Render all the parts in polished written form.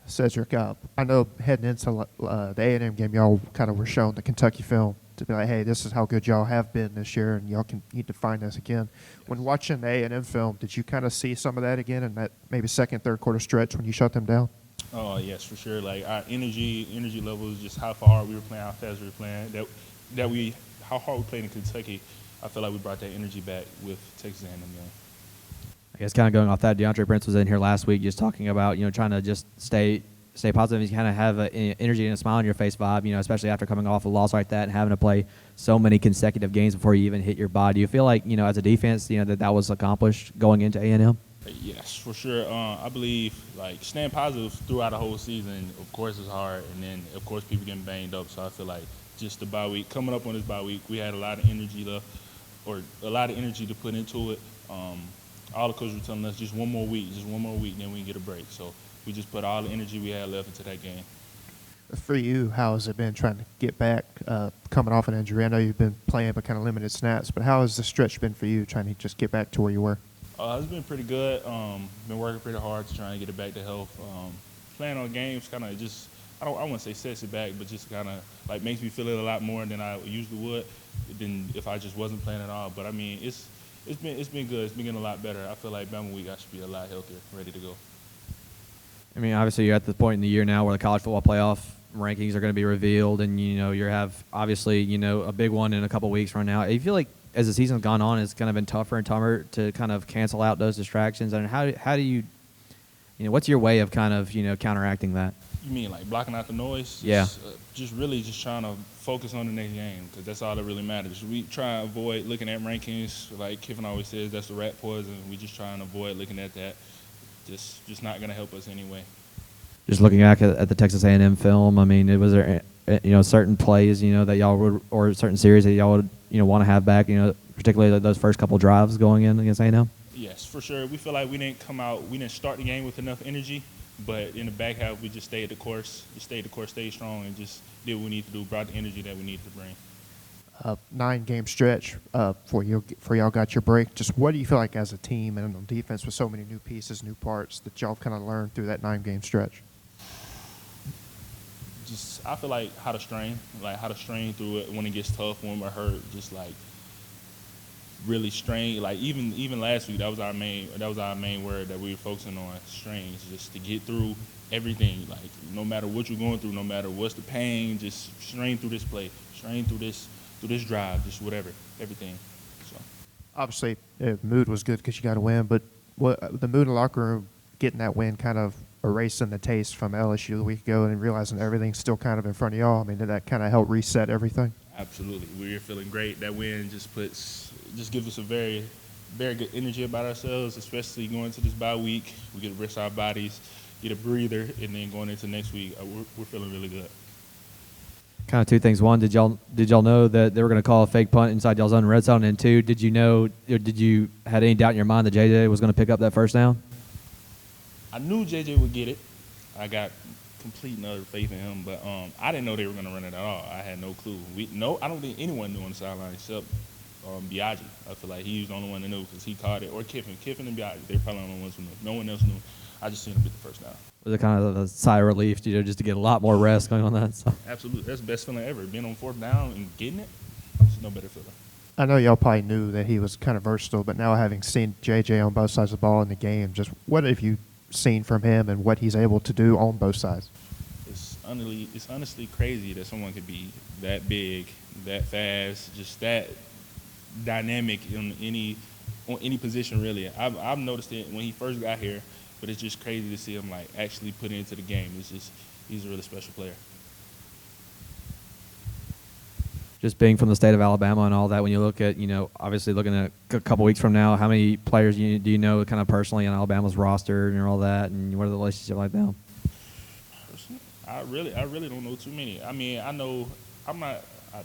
Cedric, I know heading into the A&M game, y'all kind of were showing the Kentucky film to be like, hey, this is how good y'all have been this year, and y'all need to find this again. When watching the A&M film, did you kind of see some of that again in that maybe second, third quarter stretch when you shut them down? Oh yes, for sure. Like our energy levels, just how far we were playing, how fast we were playing. How hard we played in Kentucky. I feel like we brought that energy back with Texas A&M. I guess kind of going off that, DeAndre Prince was in here last week just talking about, trying to just stay positive. You kind of have an energy and a smile on your face vibe, especially after coming off a loss like that and having to play so many consecutive games before you even hit your body. Do you feel like, as a defense, that was accomplished going into A&M? Yes, for sure. I believe like staying positive throughout the whole season, of course, is hard, and then of course people getting banged up. So I feel like just the bye week, coming up on this bye week, we had a lot of energy left, or a lot of energy to put into it. All the coaches were telling us just one more week, then we can get a break. So we just put all the energy we had left into that game. For you, how has it been trying to get back, coming off an injury? I know you've been playing but kind of limited snaps, but how has the stretch been for you trying to just get back to where you were? It's been pretty good. Been working pretty hard to try and get it back to health. Playing on games kind of just, I wouldn't say sets it back, but just kind of like makes me feel it a lot more than I usually would than if I just wasn't playing at all. But I mean, it's been good. It's been getting a lot better. I feel like Bama week I should be a lot healthier, ready to go. I mean, obviously you're at the point in the year now where the college football playoff rankings are going to be revealed, and you have obviously a big one in a couple weeks from now. You feel like as the season's gone on, it's kind of been tougher and tougher to kind of cancel out those distractions. And how do you what's your way of kind of counteracting that? You mean like blocking out the noise? Yeah. Just really just trying to focus on the next game, because that's all that really matters. We try and avoid looking at rankings. Like Kiffin always says, that's the rat poison. We just try and avoid looking at that. Just not going to help us anyway. Just looking back at the Texas A&M film, I mean, was there certain plays that y'all would, or certain series that y'all would want to have back, particularly those first couple drives going in against A&M? Yes, for sure. We feel like we didn't start the game with enough energy, but in the back half we just stayed the course, stayed strong, and just did what we need to do, brought the energy that we needed to bring. 9-game stretch for y'all got your break. Just what do you feel like as a team and on defense with so many new pieces, new parts that y'all kind of learned through that 9-game stretch? Just I feel like how to strain through it when it gets tough, when we're hurt. Just like really strain. Like even last week, that was our main word that we were focusing on. Strains, just to get through everything. Like no matter what you're going through, no matter what's the pain, just strain through this play, strain through this drive, just whatever, everything. So obviously, mood was good because you got a win, but what the mood in the locker room, getting that win, kind of erasing the taste from LSU the week ago and realizing everything's still kind of in front of y'all. I mean, did that kind of help reset everything? Absolutely, we were feeling great. That win just gives us a very, very good energy about ourselves, especially going into this bye week. We get to rest our bodies, get a breather, and then going into next week, we're feeling really good. Kind of two things. One, did y'all know that they were going to call a fake punt inside y'all's own red zone? And two, did you had any doubt in your mind that JJ was going to pick up that first down? I knew JJ would get it. I got complete and utter faith in him, but I didn't know they were going to run it at all. I had no clue. I don't think anyone knew on the sideline except Biaggi. I feel like he was the only one that knew because he caught it, or Kiffin and Biaggi. They're probably the only ones who knew. No one else knew. I just seen him get the first down. Was it kind of a sigh of relief, just to get a lot more rest going on that? So. Absolutely. That's the best feeling ever. Being on fourth down and getting it, there's no better feeling. I know y'all probably knew that he was kind of versatile, but now having seen JJ on both sides of the ball in the game, just what have you seen from him and what he's able to do on both sides? It's honestly crazy that someone could be that big, that fast, just that dynamic on any position really. I've noticed it when he first got here, but it's just crazy to see him like actually put it into the game. He's a really special player. Just being from the state of Alabama and all that, when you look at, obviously looking at a couple weeks from now, how many players do you know kind of personally on Alabama's roster and all that, and what are the relationships like now? I really don't know too many. I mean, I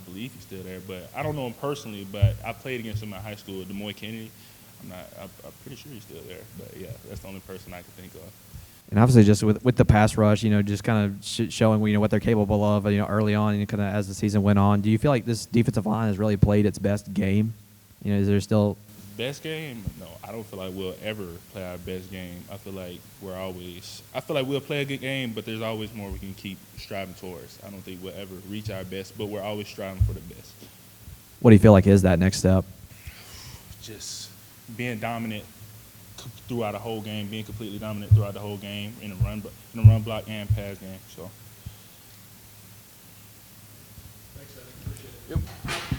believe he's still there, but I don't know him personally, but I played against him in high school at Des Moines Kennedy. I'm pretty sure he's still there, but yeah, that's the only person I can think of. And obviously, just with the pass rush, just kind of showing what they're capable of, early on, and kind of as the season went on. Do you feel like this defensive line has really played its best game? Is there still? best game? No, I don't feel like we'll ever play our best game. I feel like we'll play a good game, but there's always more we can keep striving towards. I don't think we'll ever reach our best, but we're always striving for the best. What do you feel like is that next step? Just being dominant throughout the whole game, being completely dominant throughout the whole game in the run block and pass game. So. Thanks, Cedric. Appreciate it. Yep.